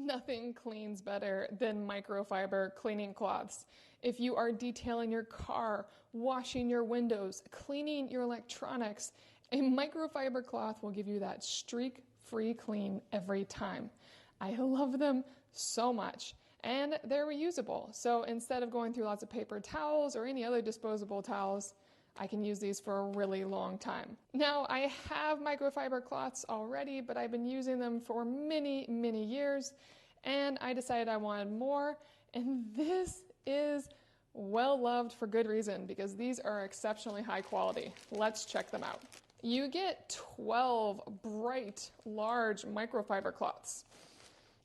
Nothing cleans better than microfiber cleaning cloths. If you are detailing your car, washing your windows, cleaning your electronics, a microfiber cloth will give you that streak-free clean every time. I love them so much. And they're reusable. So instead of going through lots of paper towels or any other disposable towels, I can use these for a really long time. Now, I have microfiber cloths already, but I've been using them for many, many years, and I decided I wanted more, and this is well loved for good reason, because these are exceptionally high quality. Let's check them out. You get 12 bright, large microfiber cloths,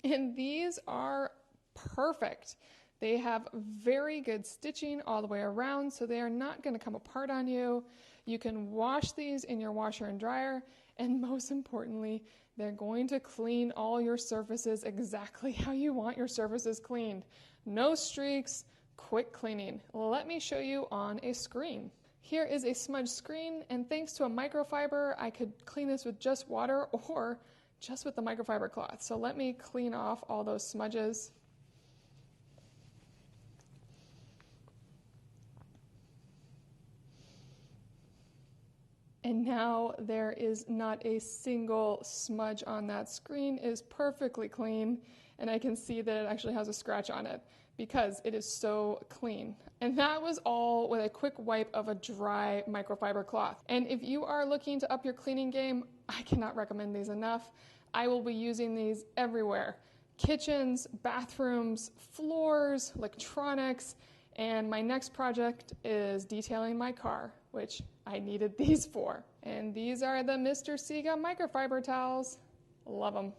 and these are perfect. They have very good stitching all the way around, so they are not going to come apart on you. You can wash these in your washer and dryer, and most importantly, they're going to clean all your surfaces exactly how you want your surfaces cleaned. No streaks, quick cleaning. Let me show you on a screen. Here is a smudge screen, and thanks to a microfiber, I could clean this with just water or just with the microfiber cloth. So let me clean off all those smudges. And now there is not a single smudge on that screen. It is perfectly clean, and I can see that it actually has a scratch on it because it is so clean. And that was all with a quick wipe of a dry microfiber cloth. And if you are looking to up your cleaning game, I cannot recommend these enough. I will be using these everywhere. Kitchens, bathrooms, floors, electronics, and my next project is detailing my car, which I needed these for. And these are the Mr. Siga Microfiber towels. Love them.